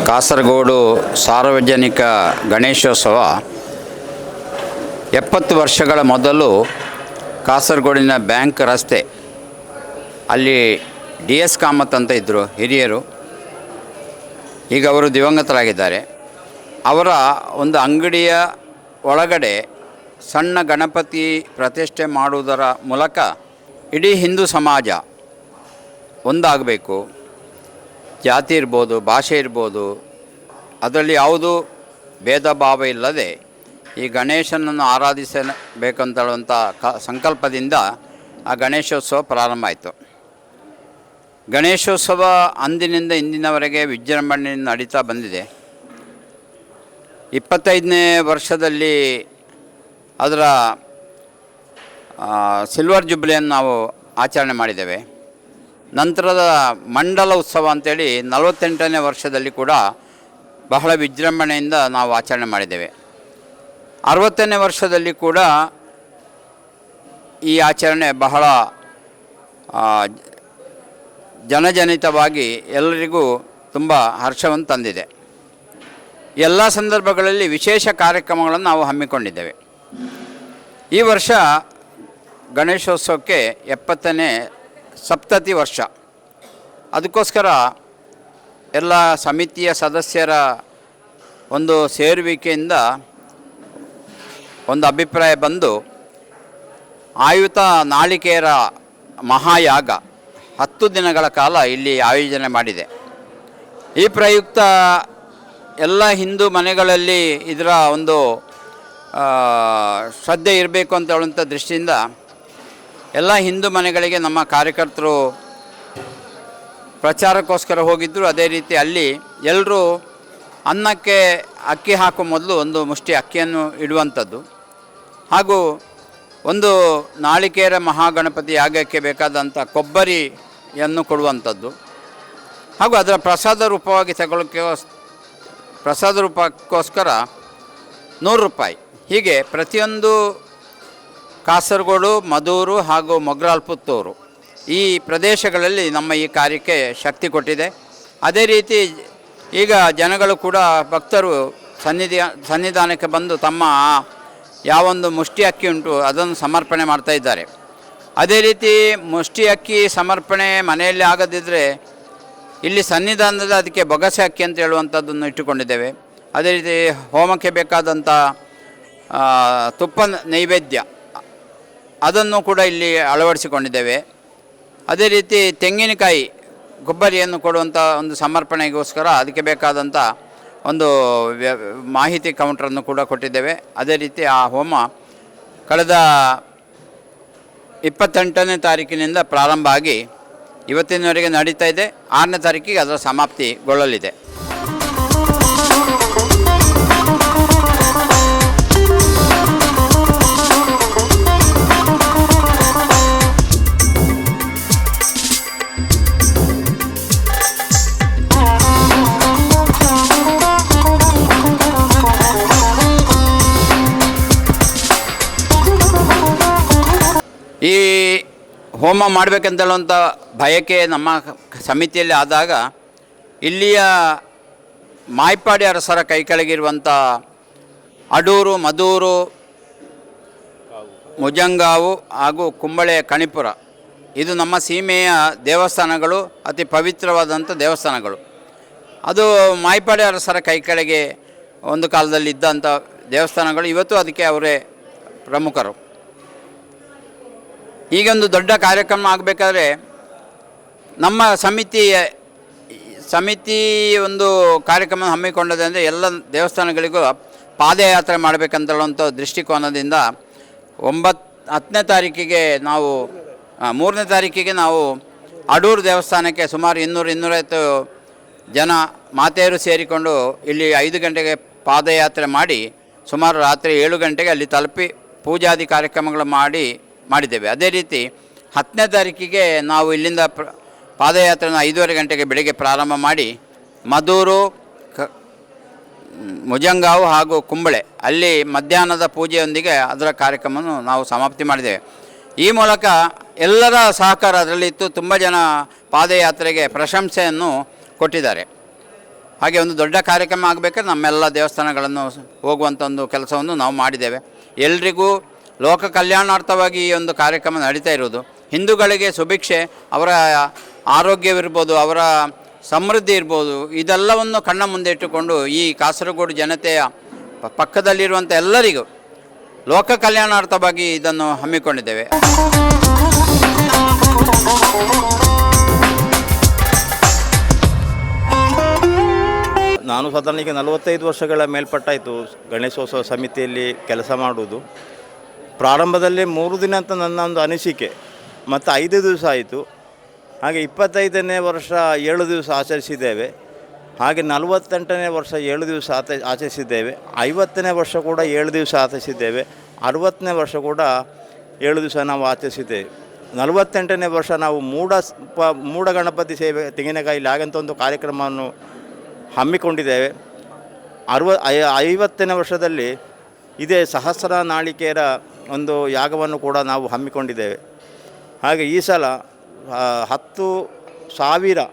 ಕಾಸರಗೋಡು ಸಾರ್ವಜನಿಕ ಗಣೇಶೋತ್ಸವ 70 ವರ್ಷಗಳ ಮೊದಲು ಕಾಸರಗೋಡಿನ ಬ್ಯಾಂಕ್ ರಸ್ತೆ ಅಲ್ಲಿ DS ಕಾಮತ್ ಅಂತ ಇದ್ದರು ಹಿರಿಯರು. ಈಗ ಅವರು ದಿವಂಗತರಾಗಿದ್ದಾರೆ. ಅವರ ಒಂದು ಅಂಗಡಿಯ ಒಳಗಡೆ ಸಣ್ಣ ಗಣಪತಿ ಪ್ರತಿಷ್ಠೆ ಮಾಡುವುದರ ಮೂಲಕ ಇಡೀ ಹಿಂದೂ ಸಮಾಜ ಒಂದಾಗಬೇಕು. ಜಾತಿ ಇರ್ಬೋದು, ಭಾಷೆ ಇರ್ಬೋದು, ಅದರಲ್ಲಿ ಯಾವುದೂ ಭೇದ ಭಾವ ಇಲ್ಲದೆ ಈ ಗಣೇಶನನ್ನು ಆರಾಧಿಸಬೇಕಂತೇಳುವಂಥ ಸಂಕಲ್ಪದಿಂದ ಆ ಗಣೇಶೋತ್ಸವ ಪ್ರಾರಂಭ ಆಯಿತು. ಗಣೇಶೋತ್ಸವ ಅಂದಿನಿಂದ ಇಂದಿನವರೆಗೆ ವಿಜೃಂಭಣೆಯಿಂದ ನಡೀತಾ ಬಂದಿದೆ. 25ನೇ ವರ್ಷದಲ್ಲಿ ಅದರ ಸಿಲ್ವರ್ ಜುಬ್ಲಿಯನ್ನು ನಾವು ಆಚರಣೆ ಮಾಡಿದ್ದೇವೆ. ನಂತರದ ಮಂಡಲ ಉತ್ಸವ ಅಂಥೇಳಿ 48ನೇ ವರ್ಷದಲ್ಲಿ ಕೂಡ ಬಹಳ ವಿಜೃಂಭಣೆಯಿಂದ ನಾವು ಆಚರಣೆ ಮಾಡಿದ್ದೇವೆ. 60ನೇ ವರ್ಷದಲ್ಲಿ ಕೂಡ ಈ ಆಚರಣೆ ಬಹಳ ಜನಜನಿತವಾಗಿ ಎಲ್ಲರಿಗೂ ತುಂಬ ಹರ್ಷವನ್ನು ತಂದಿದೆ. ಎಲ್ಲ ಸಂದರ್ಭಗಳಲ್ಲಿ ವಿಶೇಷ ಕಾರ್ಯಕ್ರಮಗಳನ್ನು ನಾವು ಹಮ್ಮಿಕೊಂಡಿದ್ದೇವೆ. ಈ ವರ್ಷ ಗಣೇಶೋತ್ಸವಕ್ಕೆ 70ನೇ ಸಪ್ತತಿ ವರ್ಷ. ಅದಕ್ಕೋಸ್ಕರ ಎಲ್ಲ ಸಮಿತಿಯ ಸದಸ್ಯರ ಒಂದು ಸೇರುವಿಕೆಯಿಂದ ಒಂದು ಅಭಿಪ್ರಾಯ ಬಂದು ಆಯುತ ನಾಳಿಕೇರ ಮಹಾಯಾಗ 10 ದಿನಗಳ ಕಾಲ ಇಲ್ಲಿ ಆಯೋಜನೆ ಮಾಡಿದೆ. ಈ ಪ್ರಯುಕ್ತ ಎಲ್ಲ ಹಿಂದೂ ಮನೆಗಳಲ್ಲಿ ಇದರ ಒಂದು ಶ್ರದ್ಧೆ ಇರಬೇಕು ಅಂತ ಹೇಳುವಂಥ ದೃಷ್ಟಿಯಿಂದ ಎಲ್ಲ ಹಿಂದೂ ಮನೆಗಳಿಗೆ ನಮ್ಮ ಕಾರ್ಯಕರ್ತರು ಪ್ರಚಾರಕ್ಕೋಸ್ಕರ ಹೋಗಿದ್ದರು. ಅದೇ ರೀತಿ ಅಲ್ಲಿ ಎಲ್ಲರೂ ಅನ್ನಕ್ಕೆ ಅಕ್ಕಿ ಹಾಕುವ ಮೊದಲು ಒಂದು ಮುಷ್ಟಿ ಅಕ್ಕಿಯನ್ನು ಇಡುವಂಥದ್ದು, ಹಾಗೂ ಒಂದು ನಾಳಿಕೇರ ಮಹಾಗಣಪತಿ ಯಾಗಕ್ಕೆ ಬೇಕಾದಂಥ ಕೊಬ್ಬರಿಯನ್ನು ಕೊಡುವಂಥದ್ದು, ಹಾಗೂ ಅದರ ಪ್ರಸಾದ ರೂಪವಾಗಿ ಪ್ರಸಾದ ರೂಪಕ್ಕೋಸ್ಕರ 100 ರೂಪಾಯಿ. ಹೀಗೆ ಪ್ರತಿಯೊಂದು ಕಾಸರಗೋಡು, ಮದೂರು ಹಾಗೂ ಮೊಗ್ರಾಲ್ ಪುತ್ತೂರು ಈ ಪ್ರದೇಶಗಳಲ್ಲಿ ನಮ್ಮ ಈ ಕಾರ್ಯಕ್ಕೆ ಶಕ್ತಿ ಕೊಟ್ಟಿದೆ. ಅದೇ ರೀತಿ ಈಗ ಜನಗಳು ಕೂಡ ಭಕ್ತರು ಸನ್ನಿಧಾನಕ್ಕೆ ಬಂದು ತಮ್ಮ ಯಾವೊಂದು ಮುಷ್ಟಿ ಅಕ್ಕಿ ಉಂಟು ಅದನ್ನು ಸಮರ್ಪಣೆ ಮಾಡ್ತಾ ಇದ್ದಾರೆ. ಅದೇ ರೀತಿ ಮುಷ್ಟಿ ಅಕ್ಕಿ ಸಮರ್ಪಣೆ ಮನೆಯಲ್ಲಿ ಆಗದಿದ್ದರೆ ಇಲ್ಲಿ ಸನ್ನಿಧಾನದಲ್ಲಿ ಅದಕ್ಕೆ ಬೊಗಸೆ ಅಕ್ಕಿ ಅಂತ ಹೇಳುವಂಥದ್ದನ್ನು ಇಟ್ಟುಕೊಂಡಿದ್ದೇವೆ. ಅದೇ ರೀತಿ ಹೋಮಕ್ಕೆ ಬೇಕಾದಂಥ ತುಪ್ಪ ನೈವೇದ್ಯ ಅದನ್ನು ಕೂಡ ಇಲ್ಲಿ ಅಳವಡಿಸಿಕೊಂಡಿದ್ದೇವೆ. ಅದೇ ರೀತಿ ತೆಂಗಿನಕಾಯಿ ಕೊಬ್ಬರಿಯನ್ನು ಕೊಡುವಂಥ ಒಂದು ಸಮರ್ಪಣೆಗೋಸ್ಕರ ಅದಕ್ಕೆ ಬೇಕಾದಂಥ ಒಂದು ಮಾಹಿತಿ ಕೌಂಟ್ರನ್ನು ಕೂಡ ಕೊಟ್ಟಿದ್ದೇವೆ. ಅದೇ ರೀತಿ ಆ ಹೋಮ ಕಳೆದ 28ನೇ ತಾರೀಕಿನಿಂದ ಪ್ರಾರಂಭ ಆಗಿ ಇವತ್ತಿನವರೆಗೆ ನಡೀತಾ ಇದೆ. 6ನೇ ತಾರೀಕಿಗೆ ಅದರ ಸಮಾಪ್ತಿಗೊಳ್ಳಲಿದೆ. ಈ ಹೋಮ ಮಾಡಬೇಕಂತೇಳುವಂಥ ಬಯಕೆ ನಮ್ಮ ಸಮಿತಿಯಲ್ಲಿ ಆದಾಗ ಇಲ್ಲಿಯ ಮಾಯ್ಪಾಡಿ ಅರಸರ ಕೈಕೆಳಗಿರುವಂಥ ಅಡೂರು, ಮದೂರು, ಮುಜಂಗಾವು ಹಾಗೂ ಕುಂಬಳೆ ಕಣಿಪುರ ಇದು ನಮ್ಮ ಸೀಮೆಯ ದೇವಸ್ಥಾನಗಳು, ಅತಿ ಪವಿತ್ರವಾದಂಥ ದೇವಸ್ಥಾನಗಳು. ಅದು ಮಾಯ್ಪಾಡಿ ಅರಸರ ಕೈಕೆಳಗೆ ಒಂದು ಕಾಲದಲ್ಲಿ ಇದ್ದಂಥ ದೇವಸ್ಥಾನಗಳು. ಇವತ್ತು ಅದಕ್ಕೆ ಅವರೇ ಪ್ರಮುಖರು. ಈಗೊಂದು ದೊಡ್ಡ ಕಾರ್ಯಕ್ರಮ ಆಗಬೇಕಾದ್ರೆ ನಮ್ಮ ಸಮಿತಿ ಒಂದು ಕಾರ್ಯಕ್ರಮ ಹಮ್ಮಿಕೊಂಡದೆ ಅಂದರೆ ಎಲ್ಲ ದೇವಸ್ಥಾನಗಳಿಗೂ ಪಾದಯಾತ್ರೆ ಮಾಡಬೇಕಂತೇಳುವಂಥ ದೃಷ್ಟಿಕೋನದಿಂದ 10ನೇ ತಾರೀಕಿಗೆ ನಾವು 3ನೇ ತಾರೀಕಿಗೆ ನಾವು ಅಡೂರು ದೇವಸ್ಥಾನಕ್ಕೆ ಸುಮಾರು 200-250 ಜನ ಮಾತೆಯರು ಸೇರಿಕೊಂಡು ಇಲ್ಲಿ 5 ಗಂಟೆಗೆ ಪಾದಯಾತ್ರೆ ಮಾಡಿ ಸುಮಾರು ರಾತ್ರಿ 7 ಗಂಟೆಗೆ ಅಲ್ಲಿ ತಲುಪಿ ಪೂಜಾದಿ ಕಾರ್ಯಕ್ರಮಗಳು ಮಾಡಿದ್ದೇವೆ. ಅದೇ ರೀತಿ 10ನೇ ತಾರೀಕಿಗೆ ನಾವು ಇಲ್ಲಿಂದ ಪಾದಯಾತ್ರೆನ 5:30 ಗಂಟೆಗೆ ಬೆಳಗ್ಗೆ ಪ್ರಾರಂಭ ಮಾಡಿ ಮದೂರು, ಮುಜಂಗಾವು ಹಾಗೂ ಕುಂಬಳೆ ಅಲ್ಲಿ ಮಧ್ಯಾಹ್ನದ ಪೂಜೆಯೊಂದಿಗೆ ಅದರ ಕಾರ್ಯಕ್ರಮವನ್ನು ನಾವು ಸಮಾಪ್ತಿ ಮಾಡಿದ್ದೇವೆ. ಈ ಮೂಲಕ ಎಲ್ಲರ ಸಹಕಾರ ಅದರಲ್ಲಿತ್ತು. ತುಂಬ ಜನ ಪಾದಯಾತ್ರೆಗೆ ಪ್ರಶಂಸೆಯನ್ನು ಕೊಟ್ಟಿದ್ದಾರೆ. ಹಾಗೆ ಒಂದು ದೊಡ್ಡ ಕಾರ್ಯಕ್ರಮ ಆಗಬೇಕಾದ್ರೆ ನಮ್ಮೆಲ್ಲ ದೇವಸ್ಥಾನಗಳನ್ನು ಹೋಗುವಂಥ ಒಂದು ಕೆಲಸವನ್ನು ನಾವು ಮಾಡಿದ್ದೇವೆ. ಎಲ್ರಿಗೂ ಲೋಕ ಕಲ್ಯಾಣಾರ್ಥವಾಗಿ ಈ ಒಂದು ಕಾರ್ಯಕ್ರಮ ನಡೀತಾ ಇರುವುದು. ಹಿಂದೂಗಳಿಗೆ ಸುಭಿಕ್ಷೆ, ಅವರ ಆರೋಗ್ಯವಿರ್ಬೋದು, ಅವರ ಸಮೃದ್ಧಿ ಇರ್ಬೋದು, ಇದೆಲ್ಲವನ್ನು ಕಣ್ಣ ಮುಂದೆ ಇಟ್ಟುಕೊಂಡು ಈ ಕಾಸರಗೋಡು ಜನತೆಯ ಪಕ್ಕದಲ್ಲಿರುವಂಥ ಎಲ್ಲರಿಗೂ ಲೋಕ ಕಲ್ಯಾಣಾರ್ಥವಾಗಿ ಇದನ್ನು ಹಮ್ಮಿಕೊಂಡಿದ್ದೇವೆ. ನಾನು ಸಾಧಾರಣ ಈಗ 45 ವರ್ಷಗಳ ಮೇಲ್ಪಟ್ಟಾಯಿತು ಗಣೇಶೋತ್ಸವ ಸಮಿತಿಯಲ್ಲಿ ಕೆಲಸ ಮಾಡುವುದು. ಪ್ರಾರಂಭದಲ್ಲಿ 3 ದಿನ ಅಂತ ನನ್ನ ಒಂದು ಅನಿಸಿಕೆ, ಮತ್ತು 5 ದಿವಸ ಆಯಿತು. ಹಾಗೆ 25ನೇ ವರ್ಷ 7 ದಿವಸ ಆಚರಿಸಿದ್ದೇವೆ. ಹಾಗೆ 48ನೇ ವರ್ಷ 7 ದಿವಸ ಆಚರಿಸಿದ್ದೇವೆ. 50ನೇ ವರ್ಷ ಕೂಡ 7 ದಿವಸ ಆಚರಿಸಿದ್ದೇವೆ. 60ನೇ ವರ್ಷ ಕೂಡ 7 ದಿವಸ ನಾವು ಆಚರಿಸಿದ್ದೇವೆ. 48ನೇ ವರ್ಷ ನಾವು ಮೂಡ ಗಣಪತಿ ಸೇವೆ ತೆಂಗಿನಕಾಯಿಲಿ ಹಾಗಂತ ಒಂದು ಕಾರ್ಯಕ್ರಮವನ್ನು ಹಮ್ಮಿಕೊಂಡಿದ್ದೇವೆ. 50ನೇ ವರ್ಷದಲ್ಲಿ ಇದೇ ಸಹಸ್ರ ನಾಳಿಕೇರ ಒಂದು ಯಾಗವನ್ನು ಕೂಡ ನಾವು ಹಮ್ಮಿಕೊಂಡಿದ್ದೇವೆ. ಹಾಗೆ ಈ ಸಲ 10,000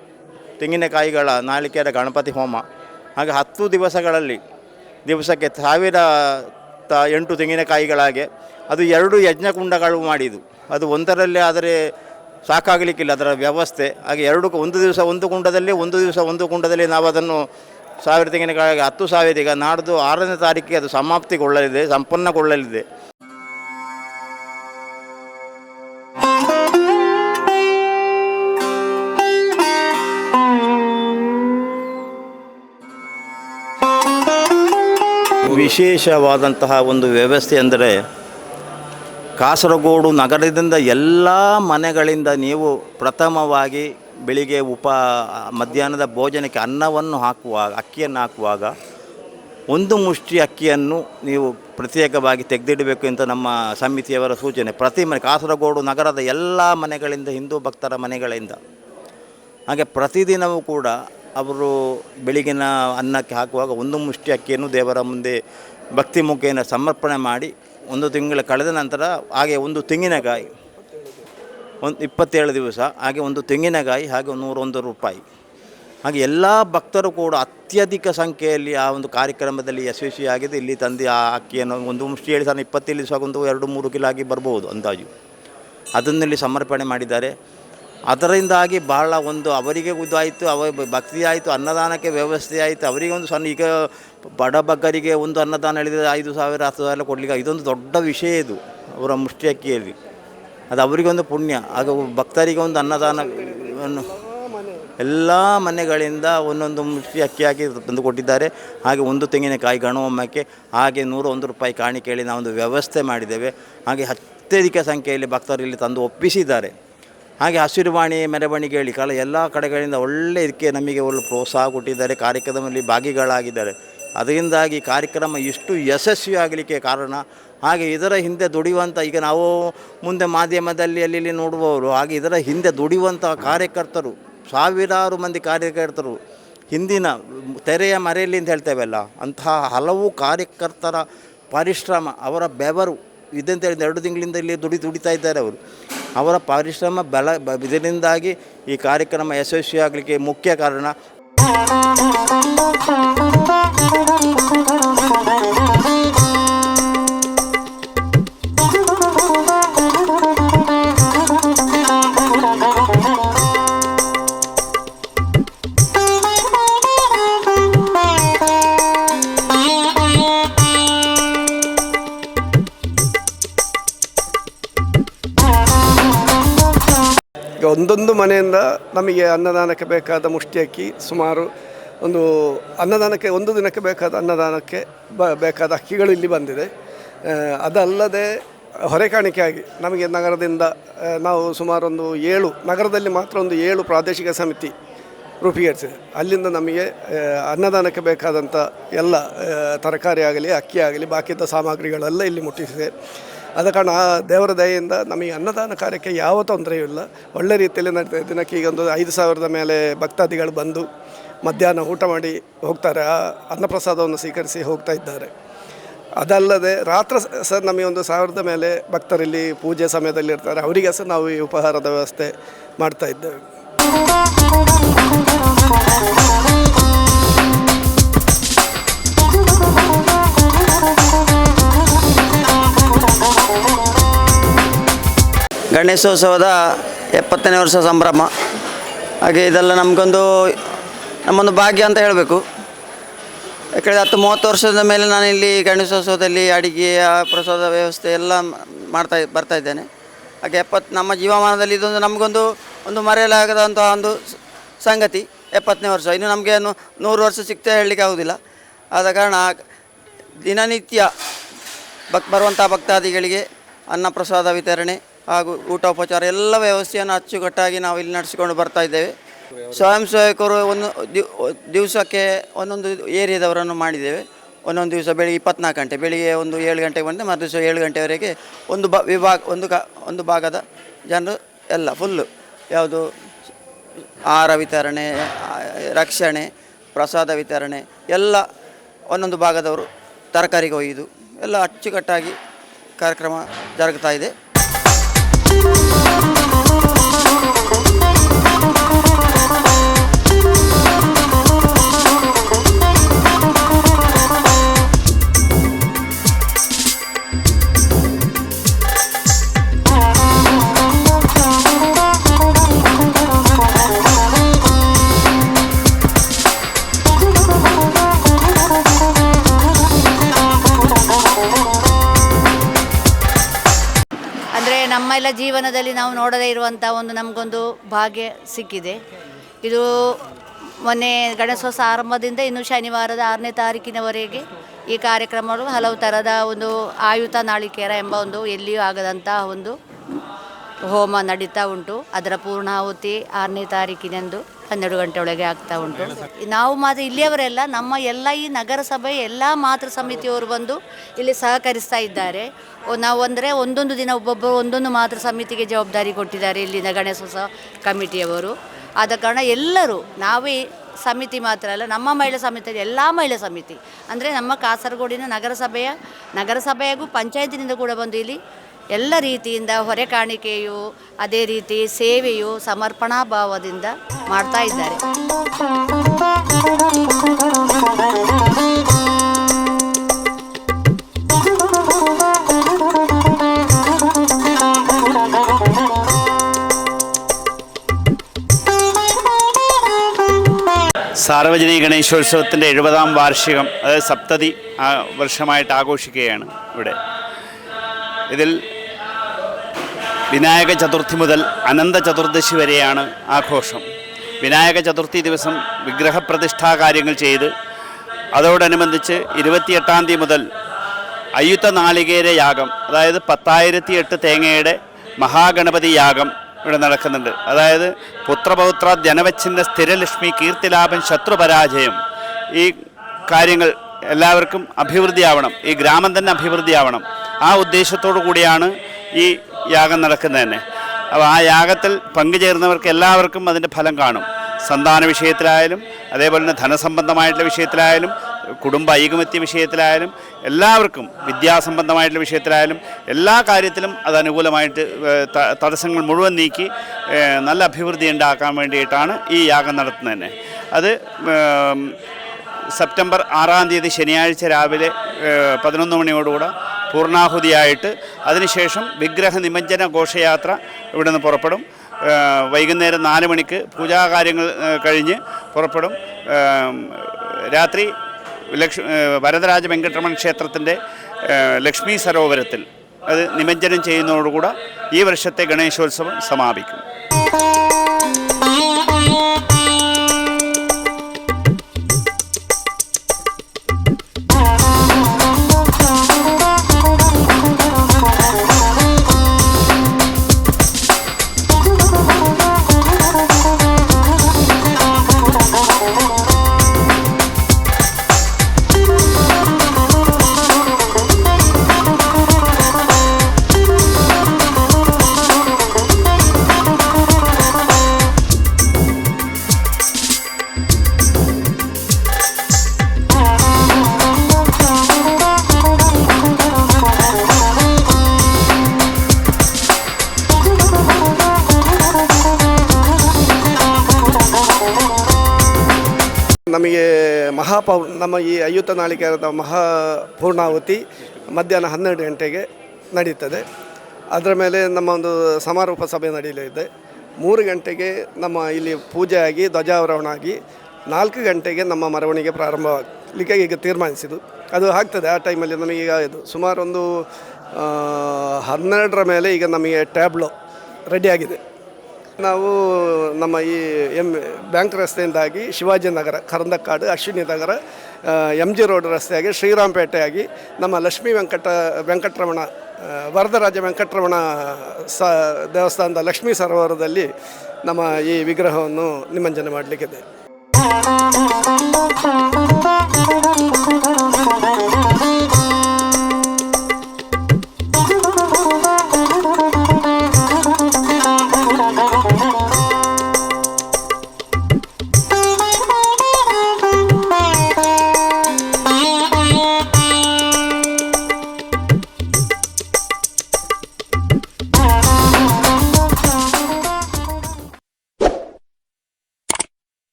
ತೆಂಗಿನಕಾಯಿಗಳ ನಾಳಿಕೇರ ಗಣಪತಿ ಹೋಮ. ಹಾಗೆ 10 ದಿವಸಕ್ಕೆ 1008 ತೆಂಗಿನಕಾಯಿಗಳಾಗೆ ಅದು 2 ಯಜ್ಞಕುಂಡಗಳು ಮಾಡಿದ್ದು. ಅದು ಒಂದರಲ್ಲೇ ಆದರೆ ಸಾಕಾಗಲಿಕ್ಕಿಲ್ಲ ಅದರ ವ್ಯವಸ್ಥೆ. ಹಾಗೆ ಒಂದು ದಿವಸ ಒಂದು ಕುಂಡದಲ್ಲಿ, ಒಂದು ದಿವಸ ಒಂದು ಕುಂಡದಲ್ಲಿ ನಾವು ಅದನ್ನು 1000 ತೆಂಗಿನಕಾಯಿ 10,000 ಈಗ ನಾಡ್ದು 6ನೇ ತಾರೀಕಿಗೆ ಅದು ಸಮಾಪ್ತಿಗೊಳ್ಳಲಿದೆ, ಸಂಪನ್ನಗೊಳ್ಳಲಿದೆ. ವಿಶೇಷವಾದಂತಹ ಒಂದು ವ್ಯವಸ್ಥೆ ಅಂದರೆ ಕಾಸರಗೋಡು ನಗರದಿಂದ ಎಲ್ಲ ಮನೆಗಳಿಂದ ನೀವು ಪ್ರಥಮವಾಗಿ ಬೆಳಿಗ್ಗೆ ಮಧ್ಯಾಹ್ನದ ಭೋಜನಕ್ಕೆ ಅಕ್ಕಿಯನ್ನು ಹಾಕುವಾಗ ಒಂದು ಮುಷ್ಟಿ ಅಕ್ಕಿಯನ್ನು ನೀವು ಪ್ರತ್ಯೇಕವಾಗಿ ತೆಗೆದಿಡಬೇಕು ಅಂತ ನಮ್ಮ ಸಮಿತಿಯವರ ಸೂಚನೆ. ಪ್ರತಿ ಮನೆ ಕಾಸರಗೋಡು ನಗರದ ಎಲ್ಲ ಮನೆಗಳಿಂದ, ಹಿಂದೂ ಭಕ್ತರ ಮನೆಗಳಿಂದ. ಹಾಗೆ ಪ್ರತಿದಿನವೂ ಕೂಡ ಅವರು ಬೆಳಗಿನ ಅನ್ನಕ್ಕೆ ಹಾಕುವಾಗ ಒಂದು ಮುಷ್ಟಿ ಅಕ್ಕಿಯನ್ನು ದೇವರ ಮುಂದೆ ಭಕ್ತಿ ಮುಖೇನ ಸಮರ್ಪಣೆ ಮಾಡಿ 1 ತಿಂಗಳು ಕಳೆದ ನಂತರ ಹಾಗೆ ಒಂದು ತೆಂಗಿನಕಾಯಿ 27 ದಿವಸ, ಹಾಗೆ ಒಂದು ತೆಂಗಿನಕಾಯಿ, ಹಾಗೆ 101 ರೂಪಾಯಿ. ಹಾಗೆ ಎಲ್ಲ ಭಕ್ತರು ಕೂಡ ಅತ್ಯಧಿಕ ಸಂಖ್ಯೆಯಲ್ಲಿ ಆ ಒಂದು ಕಾರ್ಯಕ್ರಮದಲ್ಲಿ ಯಶಸ್ವಿಯಾಗಿದೆ. ಇಲ್ಲಿ ತಂದು ಆ ಅಕ್ಕಿಯನ್ನು ಒಂದು ಮುಷ್ಟಿ ಹೇಳಿ 27 ದಿವಸ ಒಂದು 2-3 ಕಿಲೋ ಆಗಿ ಬರ್ಬೋದು ಅಂದಾಜು. ಅದನ್ನಲ್ಲಿ ಸಮರ್ಪಣೆ ಮಾಡಿದ್ದಾರೆ. ಅದರಿಂದಾಗಿ ಬಹಳ ಒಂದು ಅವರಿಗೆ ಇದಾಯಿತು, ಭಕ್ತಿ ಆಯಿತು, ಅನ್ನದಾನಕ್ಕೆ ವ್ಯವಸ್ಥೆ ಆಯಿತು. ಅವರಿಗೆ ಒಂದು ಸಣ್ಣ ಈಗ ಬಡ ಬಗ್ಗರಿಗೆ ಒಂದು ಅನ್ನದಾನ ಹೇಳಿದರೆ 5,000 10,000 ಕೊಡಲಿಕ್ಕೆ ಇದೊಂದು ದೊಡ್ಡ ವಿಷಯ. ಇದು ಅವರ ಮುಷ್ಟಿ ಅಕ್ಕಿಯಲ್ಲಿ ಅದು ಅವರಿಗೊಂದು ಪುಣ್ಯ. ಆಗ ಭಕ್ತರಿಗೆ ಒಂದು ಅನ್ನದಾನವನ್ನು ಎಲ್ಲ ಮನೆಗಳಿಂದ ಒಂದೊಂದು ಮುಷ್ಟಿ ಅಕ್ಕಿ ಹಾಕಿ ತಂದು ಕೊಟ್ಟಿದ್ದಾರೆ. ಹಾಗೆ ಒಂದು ತೆಂಗಿನಕಾಯಿ ಗಣಹೋಮಕ್ಕೆ, ಹಾಗೆ 101 ರೂಪಾಯಿ ಕಾಣಿಕೆಯಲ್ಲಿ ನಾವೊಂದು ವ್ಯವಸ್ಥೆ ಮಾಡಿದ್ದೇವೆ. ಹಾಗೆ ಅತ್ಯಧಿಕ ಸಂಖ್ಯೆಯಲ್ಲಿ ಭಕ್ತರು ಇಲ್ಲಿ ತಂದು ಒಪ್ಪಿಸಿದ್ದಾರೆ. ಹಾಗೆ ಹಸಿರುವಾಣಿ ಮೆರವಣಿಗೆ ಹೇಳಿ ಎಲ್ಲ ಕಡೆಗಳಿಂದ ಇದಕ್ಕೆ ನಮಗೆ ಒಳ್ಳೆ ಪ್ರೋತ್ಸಾಹ ಕೊಟ್ಟಿದ್ದಾರೆ. ಕಾರ್ಯಕ್ರಮದಲ್ಲಿ ಭಾಗಿಗಳಾಗಿದ್ದಾರೆ. ಅದರಿಂದಾಗಿ ಕಾರ್ಯಕ್ರಮ ಇಷ್ಟು ಯಶಸ್ವಿ ಆಗಲಿಕ್ಕೆ ಕಾರಣ. ಹಾಗೆ ಇದರ ಹಿಂದೆ ದುಡಿಯುವಂಥ, ಈಗ ನಾವು ಮುಂದೆ ಮಾಧ್ಯಮದಲ್ಲಿ ಅಲ್ಲಿ ನೋಡುವವರು, ಹಾಗೆ ಇದರ ಹಿಂದೆ ದುಡಿಯುವಂಥ ಕಾರ್ಯಕರ್ತರು, ಸಾವಿರಾರು ಮಂದಿ ಕಾರ್ಯಕರ್ತರು, ಹಿಂದಿನ ತೆರೆಯ ಮರೆಯಲ್ಲಿ ಅಂತ ಹೇಳ್ತೇವಲ್ಲ, ಅಂತಹ ಹಲವು ಕಾರ್ಯಕರ್ತರ ಪರಿಶ್ರಮ, ಅವರ ಬೆವರು ಇದಂತ ಹೇಳಿದ 2 ತಿಂಗಳಿಂದ ಇಲ್ಲಿ ದುಡಿತಾ ಇದ್ದಾರೆ ಅವರು. ಅವರ ಪರಿಶ್ರಮ ಇದರಿಂದಾಗಿ ಈ ಕಾರ್ಯಕ್ರಮ ಯಶಸ್ವಿಯಾಗಲಿಕ್ಕೆ ಮುಖ್ಯ ಕಾರಣ. ಒಂದೊಂದು ಮನೆಯಿಂದ ನಮಗೆ ಅನ್ನದಾನಕ್ಕೆ ಬೇಕಾದ ಮುಷ್ಟಿ ಅಕ್ಕಿ ಸುಮಾರು ಅನ್ನದಾನಕ್ಕೆ ಒಂದು ದಿನಕ್ಕೆ ಬೇಕಾದ ಅನ್ನದಾನಕ್ಕೆ ಬೇಕಾದ ಅಕ್ಕಿಗಳು ಇಲ್ಲಿ ಬಂದಿದೆ. ಅದಲ್ಲದೆ ಹೊರೆಕಾಣಿಕೆಯಾಗಿ ನಮಗೆ ನಗರದಿಂದ ನಾವು ಸುಮಾರು ಒಂದು 7 ನಗರದಲ್ಲಿ ಮಾತ್ರ ಒಂದು 7 ಪ್ರಾದೇಶಿಕ ಸಮಿತಿ ರೂಪೀಕರಿಸಿದೆ. ಅಲ್ಲಿಂದ ನಮಗೆ ಅನ್ನದಾನಕ್ಕೆ ಬೇಕಾದಂಥ ಎಲ್ಲ ತರಕಾರಿ ಆಗಲಿ ಅಕ್ಕಿ ಆಗಲಿ ಬಾಕಿದ್ದ ಸಾಮಗ್ರಿಗಳೆಲ್ಲ ಇಲ್ಲಿ ಮುಟ್ಟಿಸಿದೆ. ಆದ ಕಾರಣ ಆ ದೇವರ ದಯೆಯಿಂದ ನಮಗೆ ಅನ್ನದಾನ ಕಾರ್ಯಕ್ಕೆ ಯಾವ ತೊಂದರೆಯೂ ಇಲ್ಲ, ಒಳ್ಳೆ ರೀತಿಯಲ್ಲಿ ನಡೀತದೆ. ದಿನಕ್ಕೆ ಈಗ ಒಂದು 5,000 ಮೇಲೆ ಭಕ್ತಾದಿಗಳು ಬಂದು ಮಧ್ಯಾಹ್ನ ಊಟ ಮಾಡಿ ಹೋಗ್ತಾರೆ, ಆ ಅನ್ನಪ್ರಸಾದವನ್ನು ಸ್ವೀಕರಿಸಿ ಹೋಗ್ತಾ ಇದ್ದಾರೆ. ಅದಲ್ಲದೆ ರಾತ್ರಿ ಸಹ ನಮಗೆ ಒಂದು 1,000 ಮೇಲೆ ಭಕ್ತರಲ್ಲಿ ಪೂಜೆ ಸಮಯದಲ್ಲಿ ಇರ್ತಾರೆ, ಅವರಿಗೆ ಸಹ ನಾವು ಈ ಉಪಹಾರದ ವ್ಯವಸ್ಥೆ ಮಾಡ್ತಾ ಇದ್ದೇವೆ. ಗಣೇಶೋತ್ಸವದ 70ನೇ ವರ್ಷ ಸಂಭ್ರಮ. ಹಾಗೆ ಇದೆಲ್ಲ ನಮ್ಮೊಂದು ಭಾಗ್ಯ ಅಂತ ಹೇಳಬೇಕು. ಯಾಕಂದರೆ 10-30 ವರ್ಷದ ಮೇಲೆ ನಾನು ಇಲ್ಲಿ ಗಣೇಶೋತ್ಸವದಲ್ಲಿ ಅಡಿಗೆಯ ಪ್ರಸಾದ ವ್ಯವಸ್ಥೆ ಎಲ್ಲ ಬರ್ತಾ ಇದ್ದೇನೆ. ಹಾಗೆ ನಮ್ಮ ಜೀವಮಾನದಲ್ಲಿ ಇದೊಂದು ನಮಗೊಂದು ಮರೆಯಲಾಗದಂಥ ಒಂದು ಸಂಗತಿ. 70ನೇ ವರ್ಷ ಇನ್ನು ನಮಗೆ 100 ವರ್ಷ ಸಿಗ್ತೇ ಹೇಳಲಿಕ್ಕೆ ಆಗೋದಿಲ್ಲ. ಆದ ಕಾರಣ ದಿನನಿತ್ಯ ಬರುವಂಥ ಭಕ್ತಾದಿಗಳಿಗೆ ಅನ್ನ ಪ್ರಸಾದ ವಿತರಣೆ ಹಾಗೂ ಊಟೋಪಚಾರ ಎಲ್ಲ ವ್ಯವಸ್ಥೆಯನ್ನು ಅಚ್ಚುಕಟ್ಟಾಗಿ ನಾವು ಇಲ್ಲಿ ನಡೆಸಿಕೊಂಡು ಬರ್ತಾ ಇದ್ದೇವೆ. ಸ್ವಯಂ ಸೇವಕರು ದಿವಸಕ್ಕೆ ಒಂದೊಂದು ಏರಿಯಾದವರನ್ನು ಮಾಡಿದ್ದೇವೆ. ಒಂದೊಂದು ದಿವಸ ಬೆಳಿಗ್ಗೆ 24 ಗಂಟೆ, ಬೆಳಿಗ್ಗೆ ಒಂದು 7 ಗಂಟೆಗೆ ಬಂದರೆ ಮರುದಿವಸ 7 ಗಂಟೆವರೆಗೆ ಒಂದು ಭಾಗದ ಜನರು ಎಲ್ಲ ಫುಲ್ಲು ಯಾವುದು ಆಹಾರ ವಿತರಣೆ, ರಕ್ಷಣೆ, ಪ್ರಸಾದ ವಿತರಣೆ ಎಲ್ಲ ಒಂದೊಂದು ಭಾಗದವರು ತರಕಾರಿಗೆ ಒಯ್ದು ಎಲ್ಲ ಅಚ್ಚುಕಟ್ಟಾಗಿ ಕಾರ್ಯಕ್ರಮ ಜರುಗ್ತಾ ಇದೆ. ನಮ್ಮೆಲ್ಲ ಜೀವನದಲ್ಲಿ ನಾವು ನೋಡದೇ ಇರುವಂಥ ನಮಗೊಂದು ಭಾಗ್ಯ ಸಿಕ್ಕಿದೆ. ಇದು ಮೊನ್ನೆ ಗಣೇಶೋತ್ಸವ ಆರಂಭದಿಂದ ಇನ್ನು ಶನಿವಾರದ 6ನೇ ತಾರೀಕಿನವರೆಗೆ ಈ ಕಾರ್ಯಕ್ರಮಗಳು ಹಲವು ಥರದ ಆಯುತ ನಾಳಿಕೇರ ಎಂಬ ಎಲ್ಲಿಯೂ ಆಗದಂಥ ಹೋಮ ನಡೀತಾ ಉಂಟು. ಅದರ ಪೂರ್ಣಾಹುತಿ 6ನೇ ತಾರೀಕಿನಂದು 12 ಗಂಟೆ ಒಳಗೆ ಆಗ್ತಾ ಉಂಟು. ನಾವು ಮಾತ್ರ ಇಲ್ಲಿಯವರೆಲ್ಲ ನಮ್ಮ ಎಲ್ಲ ಈ ನಗರಸಭೆ ಎಲ್ಲ ಮಾತೃ ಸಮಿತಿಯವರು ಬಂದು ಇಲ್ಲಿ ಸಹಕರಿಸ್ತಾ ಇದ್ದಾರೆ. ನಾವು ಅಂದರೆ ಒಂದೊಂದು ದಿನ ಒಬ್ಬೊಬ್ಬರು ಒಂದೊಂದು ಮಾತೃ ಸಮಿತಿಗೆ ಜವಾಬ್ದಾರಿ ಕೊಟ್ಟಿದ್ದಾರೆ ಇಲ್ಲಿನ ಗಣೇಶೋತ್ಸವ ಕಮಿಟಿಯವರು. ಆದ ಕಾರಣ ಎಲ್ಲರೂ ನಾವೇ ಸಮಿತಿ ಮಾತ್ರ ಅಲ್ಲ, ನಮ್ಮ ಮಹಿಳಾ ಸಮಿತಿ ಎಲ್ಲ ಮಹಿಳಾ ಸಮಿತಿ ಅಂದರೆ ನಮ್ಮ ಕಾಸರಗೋಡಿನ ನಗರಸಭೆಯಾಗೂ ಪಂಚಾಯತಿನಿಂದ ಕೂಡ ಬಂದು ಇಲ್ಲಿ ಎಲ್ಲ ರೀತಿಯಿಂದ ಹೊರೆ ಕಾಣಿಕೆಯು ಅದೇ ರೀತಿ ಸೇವೆಯು ಸಮರ್ಪಣಾ ಭಾವದಿಂದ ಮಾಡ್ತಾ ಇದ್ದಾರೆ. സാർവജനിക ഗണേശോത്സവത്തിൻ്റെ 70ാം വാർഷികം, അതായത് സപ്തതി വർഷമായിട്ട് ആഘോഷിക്കുകയാണ് ഇവിടെ. ഇതിൽ വിനായക ചതുർത്ഥി മുതൽ അനന്ത ചതുർദശി വരെയാണ് ആഘോഷം. വിനായക ചതുർത്ഥി ദിവസം വിഗ്രഹപ്രതിഷ്ഠാ കാര്യങ്ങൾ ചെയ്ത് അതോടനുബന്ധിച്ച് 28-ാം തീയതി മുതൽ അയുത നാളികേര യാഗം, അതായത് 10,008 തേങ്ങയുടെ മഹാഗണപതി യാഗം ഇവിടെ നടക്കുന്നുണ്ട്. അതായത് പുത്രപൗത്ര ജനവച്ഛിന്ന സ്ഥിരലക്ഷ്മി കീർത്തിലാഭം ശത്രുപരാജയം, ഈ കാര്യങ്ങൾ എല്ലാവർക്കും അഭിവൃദ്ധിയാവണം, ഈ ഗ്രാമം തന്നെ അഭിവൃദ്ധിയാവണം. ആ ഉദ്ദേശത്തോടു കൂടിയാണ് ഈ യാഗം നടക്കുന്നത് തന്നെ. അപ്പോൾ ആ യാഗത്തിൽ പങ്കുചേർന്നവർക്ക് എല്ലാവർക്കും അതിൻ്റെ ഫലം കാണും. സന്താന വിഷയത്തിലായാലും അതേപോലെ തന്നെ ധനസംബന്ധമായിട്ടുള്ള വിഷയത്തിലായാലും കുടുംബ ഐകമത്യ വിഷയത്തിലായാലും എല്ലാവർക്കും വിദ്യാസംബന്ധമായിട്ടുള്ള വിഷയത്തിലായാലും എല്ലാ കാര്യത്തിലും അത് അനുകൂലമായിട്ട് തടസ്സങ്ങൾ മുഴുവൻ നീക്കി നല്ല അഭിവൃദ്ധി ഉണ്ടാക്കാൻ വേണ്ടിയിട്ടാണ് ഈ യാഗം നടത്തുന്നത് തന്നെ. അത് സെപ്റ്റംബർ 6-ാം തീയതി ശനിയാഴ്ച രാവിലെ 11 മണിയോടുകൂടെ പൂർണ്ണാഹുതിയായിട്ട് അതിനുശേഷം വിഗ്രഹ നിമജ്ജന ഘോഷയാത്ര ഇവിടെ നിന്ന് പുറപ്പെടും. വൈകുന്നേരം 4 മണിക്ക് പൂജാകാര്യങ്ങൾ കഴിഞ്ഞ് പുറപ്പെടും. രാത്രി വരദരാജ വെങ്കട്ടരമൺ ക്ഷേത്രത്തിൻ്റെ ലക്ഷ്മി സരോവരത്തിൽ അത് നിമജ്ജനം ചെയ്യുന്നതോടുകൂടെ ഈ വർഷത്തെ ഗണേശോത്സവം സമാപിക്കും. ನಮಗೆ ನಮ್ಮ ಈ ಅಯ್ಯುತ ನಾಳಿಕೇರದ ಮಹಾಪೂರ್ಣಾಹುತಿ ಮಧ್ಯಾಹ್ನ 12 ಗಂಟೆಗೆ ನಡೀತದೆ. ಅದರ ಮೇಲೆ ನಮ್ಮ ಒಂದು ಸಮಾರೋಪ ಸಭೆ ನಡೆಯಲಿದೆ. 3 ಗಂಟೆಗೆ ನಮ್ಮ ಇಲ್ಲಿ ಪೂಜೆ ಆಗಿ ಧ್ವಜಾರೋಹಣ ಆಗಿ 4 ಗಂಟೆಗೆ ನಮ್ಮ ಮೆರವಣಿಗೆ ಪ್ರಾರಂಭವಾಗಲಿಕ್ಕೆ ಈಗ ತೀರ್ಮಾನಿಸಿದ್ದು. ಅದು ಆಗ್ತದೆ. ಆ ಟೈಮಲ್ಲಿ ನಮಗೀಗ ಇದು ಸುಮಾರು ಒಂದು 12ರ ಮೇಲೆ ಈಗ ನಮಗೆ ಟ್ಯಾಬ್ಲೋ ರೆಡಿಯಾಗಿದೆ. ನಾವು ನಮ್ಮ ಈ ಬ್ಯಾಂಕ್ ರಸ್ತೆಯಿಂದಾಗಿ ಶಿವಾಜಿನಗರ, ಕರಂದಕ್ಕಾಡು, ಅಶ್ವಿನಿ ನಗರ, MG ರೋಡ್ ರಸ್ತೆಯಾಗಿ ಶ್ರೀರಾಮಪೇಟೆಯಾಗಿ ನಮ್ಮ ಲಕ್ಷ್ಮೀ ವೆಂಕಟರಮಣ ವರದರಾಜ ವೆಂಕಟರಮಣ ದೇವಸ್ಥಾನದ ಲಕ್ಷ್ಮೀ ಸರೋವರದಲ್ಲಿ ನಮ್ಮ ಈ ವಿಗ್ರಹವನ್ನು ನಿಮಜ್ಜನೆ ಮಾಡಲಿಕ್ಕಿದೆ.